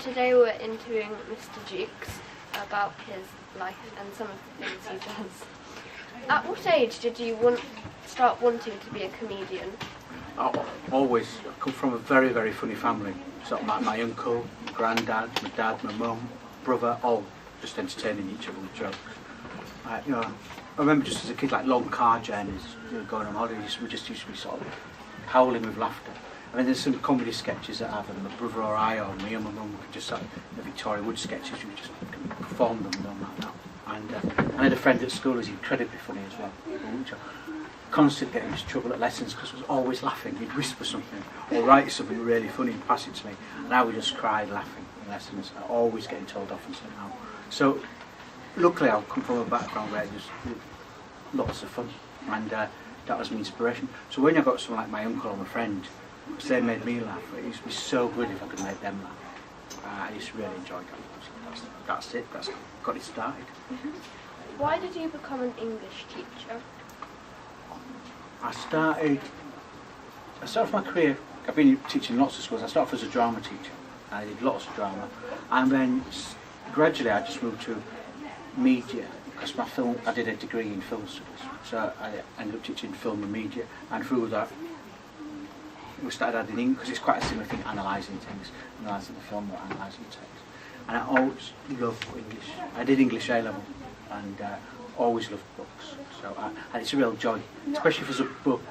Today we're interviewing Mr. Jukes about his life and some of the things he does. At what age did you start wanting to be a comedian? Always. I come from a very, very funny family. Sort of my uncle, granddad, my dad, my mum, brother, all just entertaining each other with jokes. You know, I remember just as a kid, like long car journeys, going on holidays, we just used to be sort of howling with laughter. I mean, there's some comedy sketches that I've, and my brother or I, or me and my mum could just sort of, the Victoria Wood sketches, we just perform them and all that now. And I had a friend at school who's incredibly funny as well. Constantly getting into trouble at lessons because I was always laughing. He'd whisper something or write something really funny and pass it to me, and I would just cry laughing in lessons. I always getting told off and somehow. So luckily I come from a background where there's lots of fun, and that was my inspiration. So when I got someone like my uncle or my friend, because they made me laugh, it used to be so good if I could make them laugh. I used to really enjoy that. So that's it. That's got it started. Why did you become an English teacher? I started my career, I've been teaching lots of schools. I started off as a drama teacher. I did lots of drama, and then gradually I just moved to media, because I did a degree in film studies, so I ended up teaching film and media, and through that we started adding in, because it's quite a similar thing, analysing things, analysing the film or analysing text. And I always loved English. I did English A-level, and always loved books, so and it's a real joy, especially if it's a book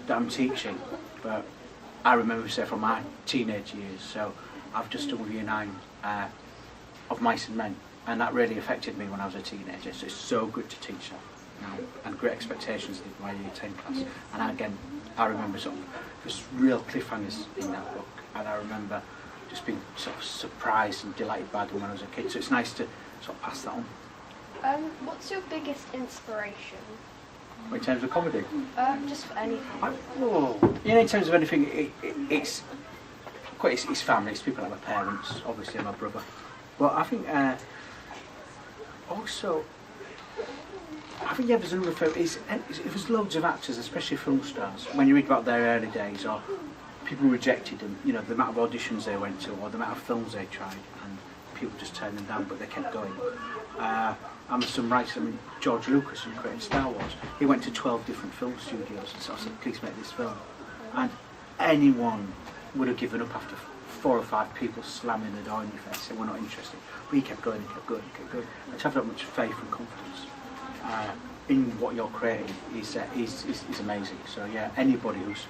that I'm teaching. But I remember, say, from my teenage years, so I've just done with Year 9 of Mice and Men, and that really affected me when I was a teenager, so it's so good to teach that now, and Great Expectations in my Year 10 class. And again, I remember sort of there's real cliffhangers in that book, and I remember just being sort of surprised and delighted by them when I was a kid, so it's nice to sort of pass that on. What's your biggest inspiration? In terms of comedy? Just for anything. In terms of anything, it's family, it's people like my parents, obviously, and my brother. But I think also, there's another film, it was loads of actors, especially film stars, when you read about their early days, or people rejected them, you know, the amount of auditions they went to, or the amount of films they tried, and people just turned them down, but they kept going. And some writers, I mean, George Lucas, who created Star Wars, he went to 12 different film studios and sort of said, please make this film. And anyone would have given up after 4 or 5 people slamming the door in your face saying, we're not interested. But he kept going and kept going and kept going. And to have that much faith and confidence in what you're creating is amazing. So yeah, anybody who's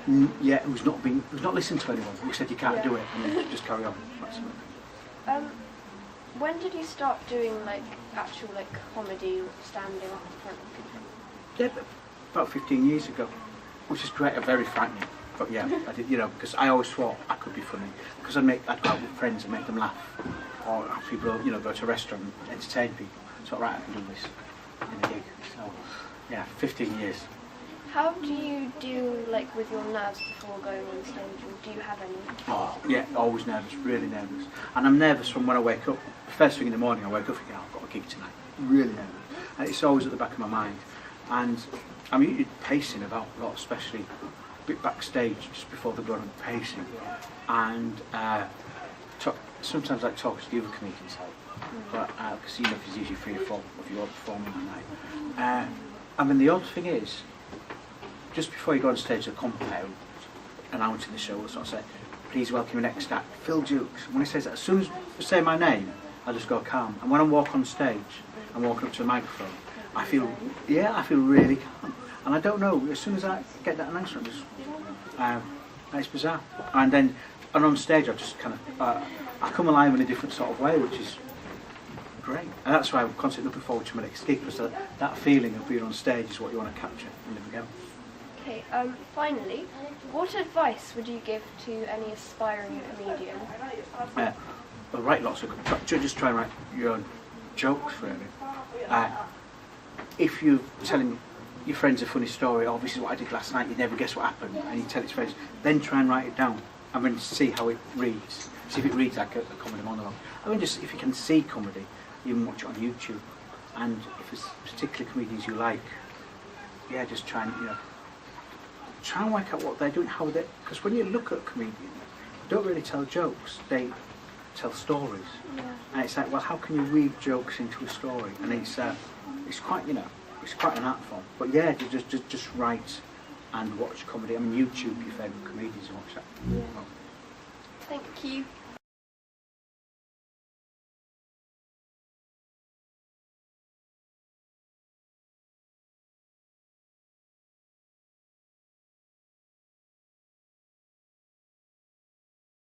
not listened to anyone, who said you can't do it, and then just carry on. When did you start doing actual comedy, standing up in front of people? Yeah, about 15 years ago, which is great, very frightening. But yeah, I did, because I always thought I could be funny, because I'd go out with friends and make them laugh, or have people, go to a restaurant and entertain people. So right, I can do this in a gig. So yeah, 15 years. How do you do with your nerves before going on stage, or do you have any? Oh yeah, always nervous, really nervous. And I'm nervous from when I wake up. First thing in the morning I wake up thinking, I've got a gig tonight. Really nervous. And it's always at the back of my mind. And I'm usually pacing about a lot, especially a bit backstage just before the run, pacing. And sometimes I talk to the other comedians help. But because there's usually 3 or 4 of you all performing that night. And then the odd thing is, just before you go on stage, the compere announcing the show will sort of say, please welcome your next act, Phil Jukes. And when he says that, as soon as I say my name, I just go calm. And when I walk on stage, I'm walking up to the microphone, I feel really calm. And I don't know, as soon as I get that announcement, it's bizarre. And on stage, I just kind of, I come alive in a different sort of way, which is great. And that's why I'm constantly looking forward to my next gig, because that feeling of being on stage is what you want to capture and live again. Okay, finally, what advice would you give to any aspiring comedian? Well, write lots of just try and write your own jokes, really. If you're telling your friends a funny story, oh, this is what I did last night, you never guess what happened, and you tell it to friends, then try and write it down. I mean, see how it reads. See if it reads like a comedy monologue. I mean, just if you can see comedy, you can watch it on YouTube. And if there's particular comedians you like, yeah, just try and, try and work out what they're doing, how they, because when you look at comedians, they don't really tell jokes. They tell stories. Yeah. And it's like, well, how can you weave jokes into a story? And it's quite, you know, it's quite an art form. But yeah, just write and watch comedy. I mean, YouTube, your favourite comedians, and watch that. Yeah. Thank you.